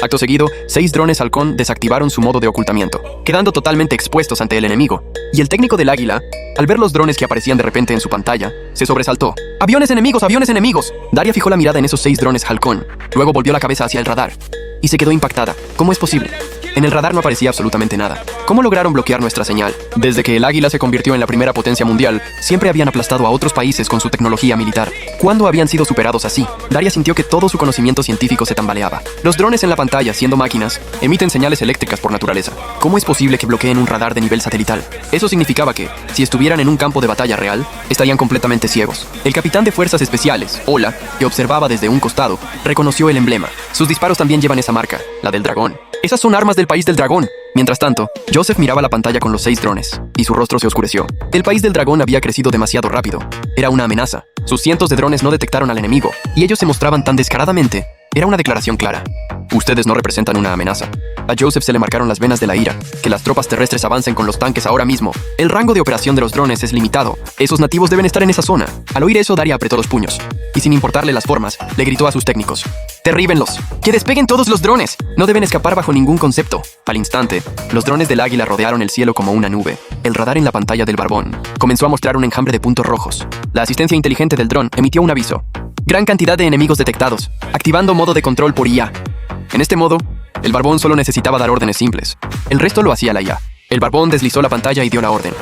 Acto seguido, 6 drones halcón desactivaron su modo de ocultamiento, quedando totalmente expuestos ante el enemigo. Y el técnico del águila, al ver los drones que aparecían de repente en su pantalla, se sobresaltó. ¡Aviones enemigos! ¡Aviones enemigos! Daria fijó la mirada en esos 6 drones halcón, luego volvió la cabeza hacia el radar y se quedó impactada. ¿Cómo es posible? En el radar no aparecía absolutamente nada. ¿Cómo lograron bloquear nuestra señal? Desde que el águila se convirtió en la primera potencia mundial, siempre habían aplastado a otros países con su tecnología militar. ¿Cuándo habían sido superados así? Daria sintió que todo su conocimiento científico se tambaleaba. Los drones en la pantalla, siendo máquinas, emiten señales eléctricas por naturaleza. ¿Cómo es posible que bloqueen un radar de nivel satelital? Eso significaba que, si estuvieran en un campo de batalla real, estarían completamente ciegos. El capitán de Fuerzas Especiales, Ola, que observaba desde un costado, reconoció el emblema. Sus disparos también llevan esa marca, la del dragón. Esas son armas del país del dragón. Mientras tanto, Joseph miraba la pantalla con los 6 drones, y su rostro se oscureció. El país del dragón había crecido demasiado rápido. Era una amenaza. Sus cientos de drones no detectaron al enemigo, y ellos se mostraban tan descaradamente. Era una declaración clara. Ustedes no representan una amenaza. A Joseph se le marcaron las venas de la ira. Que las tropas terrestres avancen con los tanques ahora mismo. El rango de operación de los drones es limitado. Esos nativos deben estar en esa zona. Al oír eso, Daria apretó los puños. Y sin importarle las formas, le gritó a sus técnicos. ¡Derríbenlos! ¡Que despeguen todos los drones! No deben escapar bajo ningún concepto. Al instante, los drones del águila rodearon el cielo como una nube. El radar en la pantalla del barbón comenzó a mostrar un enjambre de puntos rojos. La asistencia inteligente del dron emitió un aviso. Gran cantidad de enemigos detectados. Activando modo de control por IA. En este modo, el barbón solo necesitaba dar órdenes simples. El resto lo hacía la IA. El barbón deslizó la pantalla y dio la orden.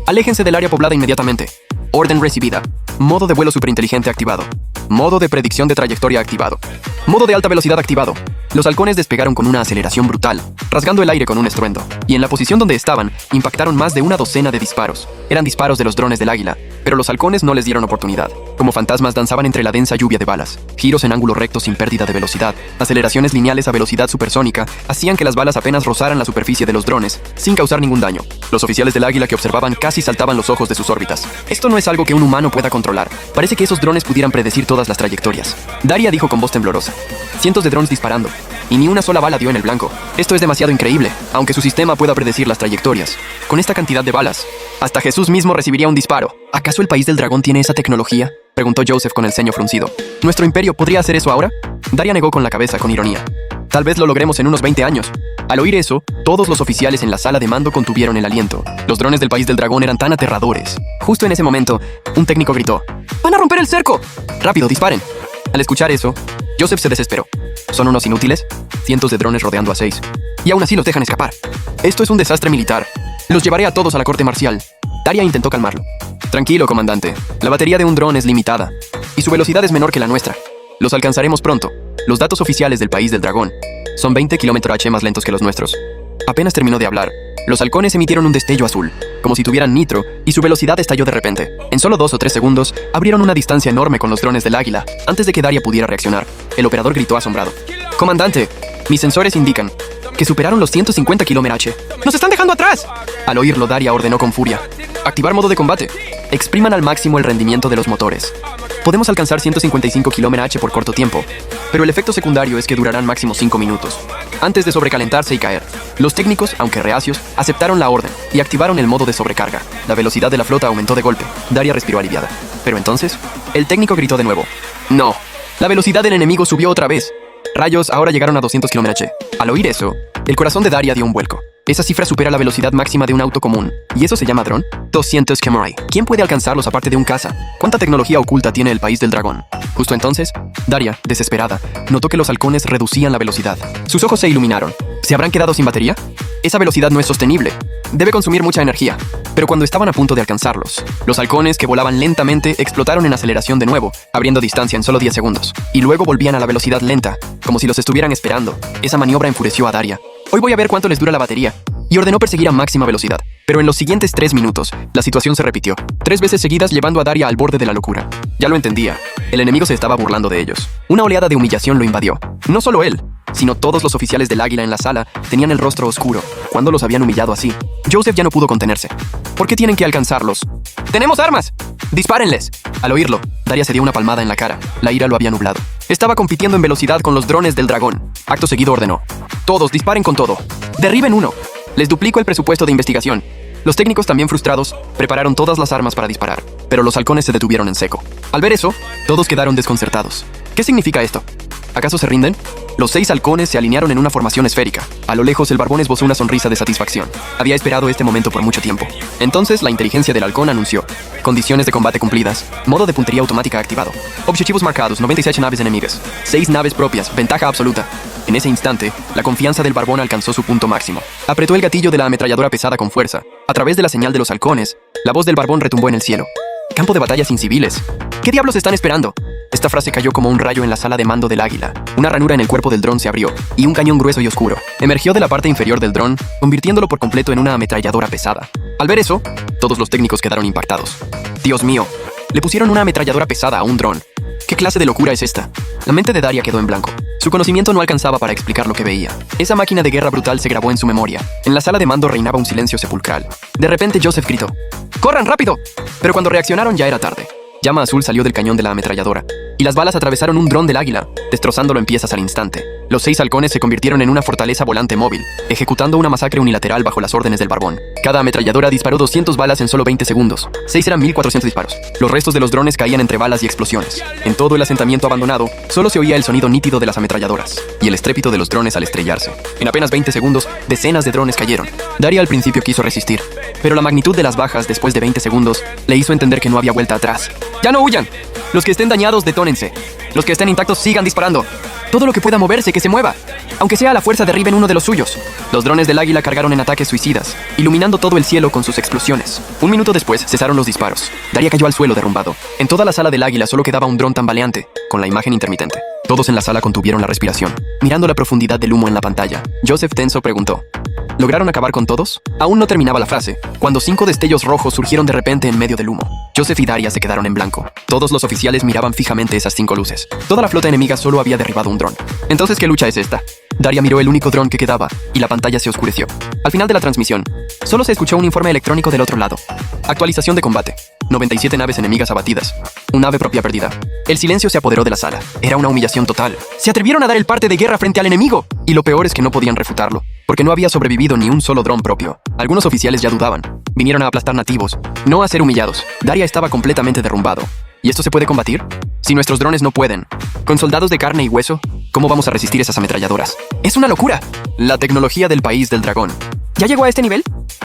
Aléjense del área poblada inmediatamente. Orden recibida. Modo de vuelo superinteligente activado. Modo de predicción de trayectoria activado. Modo de alta velocidad activado. Los halcones despegaron con una aceleración brutal, rasgando el aire con un estruendo. Y en la posición donde estaban, impactaron más de una docena de disparos. Eran disparos de los drones del águila, pero los halcones no les dieron oportunidad. Como fantasmas danzaban entre la densa lluvia de balas. Giros en ángulo recto sin pérdida de velocidad. Aceleraciones lineales a velocidad supersónica hacían que las balas apenas rozaran la superficie de los drones, sin causar ningún daño. Los oficiales del águila que observaban casi saltaban los ojos de sus órbitas. Esto no es algo que un humano pueda controlar. Parece que esos drones pudieran predecir todas las trayectorias. Daria dijo con voz temblorosa. Cientos de drones disparando. Y ni una sola bala dio en el blanco. Esto es demasiado increíble, aunque su sistema pueda predecir las trayectorias. Con esta cantidad de balas, hasta Jesús mismo recibiría un disparo. ¿Acaso el país del dragón tiene esa tecnología? Preguntó Joseph con el ceño fruncido. ¿Nuestro imperio podría hacer eso ahora? Daria negó con la cabeza con ironía. Tal vez lo logremos en unos 20 años. Al oír eso, todos los oficiales en la sala de mando contuvieron el aliento. Los drones del país del dragón eran tan aterradores. Justo en ese momento, un técnico gritó. ¡Van a romper el cerco! ¡Rápido, disparen! Al escuchar eso, Joseph se desesperó. ¿Son unos inútiles? Cientos de drones rodeando a 6. Y aún así los dejan escapar. Esto es un desastre militar. Los llevaré a todos a la corte marcial. Daria intentó calmarlo. Tranquilo, comandante. La batería de un dron es limitada. Y su velocidad es menor que la nuestra. Los alcanzaremos pronto. Los datos oficiales del país del dragón son 20 km/h más lentos que los nuestros. Apenas terminó de hablar, los halcones emitieron un destello azul, como si tuvieran nitro, y su velocidad estalló de repente. En solo 2 o 3 segundos, abrieron una distancia enorme con los drones del águila, antes de que Daria pudiera reaccionar. El operador gritó asombrado. «Comandante, mis sensores indican que superaron los 150 km/h. ¡Nos están dejando atrás!» Al oírlo, Daria ordenó con furia. «Activar modo de combate. Expriman al máximo el rendimiento de los motores. Podemos alcanzar 155 km/h por corto tiempo, pero el efecto secundario es que durarán máximo 5 minutos, antes de sobrecalentarse y caer». Los técnicos, aunque reacios, aceptaron la orden y activaron el modo de sobrecarga. La velocidad de la flota aumentó de golpe. Daria respiró aliviada. Pero entonces, el técnico gritó de nuevo. ¡No! La velocidad del enemigo subió otra vez. Rayos ahora llegaron a 200 km/h. Al oír eso, el corazón de Daria dio un vuelco. Esa cifra supera la velocidad máxima de un auto común. ¿Y eso se llama dron? 200 km/h. ¿Quién puede alcanzarlos aparte de un caza? ¿Cuánta tecnología oculta tiene el país del dragón? Justo entonces, Daria, desesperada, notó que los halcones reducían la velocidad. Sus ojos se iluminaron. ¿Se habrán quedado sin batería? Esa velocidad no es sostenible. Debe consumir mucha energía. Pero cuando estaban a punto de alcanzarlos, los halcones que volaban lentamente explotaron en aceleración de nuevo, abriendo distancia en solo 10 segundos. Y luego volvían a la velocidad lenta, como si los estuvieran esperando. Esa maniobra enfureció a Daria. Hoy voy a ver cuánto les dura la batería. Y ordenó perseguir a máxima velocidad. Pero en los siguientes 3 minutos, la situación se repitió. 3 veces seguidas llevando a Daria al borde de la locura. Ya lo entendía. El enemigo se estaba burlando de ellos. Una oleada de humillación lo invadió. No solo él, sino todos los oficiales del águila en la sala tenían el rostro oscuro. Cuando los habían humillado así, Joseph ya no pudo contenerse. ¿Por qué tienen que alcanzarlos? ¡Tenemos armas! ¡Dispárenles! Al oírlo, Daria se dio una palmada en la cara. La ira lo había nublado. Estaba compitiendo en velocidad con los drones del dragón. Acto seguido ordenó. Todos disparen con todo. Derriben uno. Les duplico el presupuesto de investigación. Los técnicos, también frustrados, prepararon todas las armas para disparar, pero los halcones se detuvieron en seco. Al ver eso, todos quedaron desconcertados. ¿Qué significa esto? ¿Acaso se rinden? Los 6 halcones se alinearon en una formación esférica. A lo lejos, el barbón esbozó una sonrisa de satisfacción. Había esperado este momento por mucho tiempo. Entonces, la inteligencia del halcón anunció: condiciones de combate cumplidas. Modo de puntería automática activado. Objetivos marcados: 97 naves enemigas. 6 naves propias. Ventaja absoluta. En ese instante, la confianza del barbón alcanzó su punto máximo. Apretó el gatillo de la ametralladora pesada con fuerza. A través de la señal de los halcones, la voz del barbón retumbó en el cielo. Campo de batalla sin civiles. ¿Qué diablos están esperando? Esta frase cayó como un rayo en la sala de mando del águila. Una ranura en el cuerpo del dron se abrió, y un cañón grueso y oscuro emergió de la parte inferior del dron, convirtiéndolo por completo en una ametralladora pesada. Al ver eso, todos los técnicos quedaron impactados. Dios mío, le pusieron una ametralladora pesada a un dron. ¿Qué clase de locura es esta? La mente de Daria quedó en blanco. Su conocimiento no alcanzaba para explicar lo que veía. Esa máquina de guerra brutal se grabó en su memoria. En la sala de mando reinaba un silencio sepulcral. De repente Joseph gritó: ¡corran rápido! Pero cuando reaccionaron ya era tarde. Llama azul salió del cañón de la ametralladora, y las balas atravesaron un dron del águila, destrozándolo en piezas al instante. Los 6 halcones se convirtieron en una fortaleza volante móvil, ejecutando una masacre unilateral bajo las órdenes del barbón. Cada ametralladora disparó 200 balas en solo 20 segundos. 6 eran 1400 disparos. Los restos de los drones caían entre balas y explosiones. En todo el asentamiento abandonado, solo se oía el sonido nítido de las ametralladoras, y el estrépito de los drones al estrellarse. En apenas 20 segundos, decenas de drones cayeron. Daria al principio quiso resistir, pero la magnitud de las bajas después de 20 segundos le hizo entender que no había vuelta atrás. ¡Ya no huyan! Los que estén dañados, detónense. Los que estén intactos, sigan disparando. Todo lo que pueda moverse, que se mueva. Aunque sea a la fuerza, derriben uno de los suyos. Los drones del águila cargaron en ataques suicidas, iluminando todo el cielo con sus explosiones. Un minuto después, cesaron los disparos. Daria cayó al suelo derrumbado. En toda la sala del águila solo quedaba un dron tambaleante, con la imagen intermitente. Todos en la sala contuvieron la respiración, mirando la profundidad del humo en la pantalla. Joseph tenso preguntó: ¿lograron acabar con todos? Aún no terminaba la frase, cuando 5 destellos rojos surgieron de repente en medio del humo. Joseph y Daria se quedaron en blanco. Todos los oficiales miraban fijamente esas 5 luces. Toda la flota enemiga solo había derribado un dron. Entonces, ¿qué lucha es esta? Daria miró el único dron que quedaba, y la pantalla se oscureció. Al final de la transmisión, solo se escuchó un informe electrónico del otro lado. Actualización de combate. 97 naves enemigas abatidas. Un nave propia perdida. El silencio se apoderó de la sala. Era una humillación total. Se atrevieron a dar el parte de guerra frente al enemigo. Y lo peor es que no podían refutarlo, porque no había sobrevivido ni un solo dron propio. Algunos oficiales ya dudaban. Vinieron a aplastar nativos, no a ser humillados. Daria estaba completamente derrumbado. ¿Y esto se puede combatir? Si nuestros drones no pueden, con soldados de carne y hueso, ¿cómo vamos a resistir esas ametralladoras? ¡Es una locura! La tecnología del país del dragón. ¿Ya llegó a este nivel?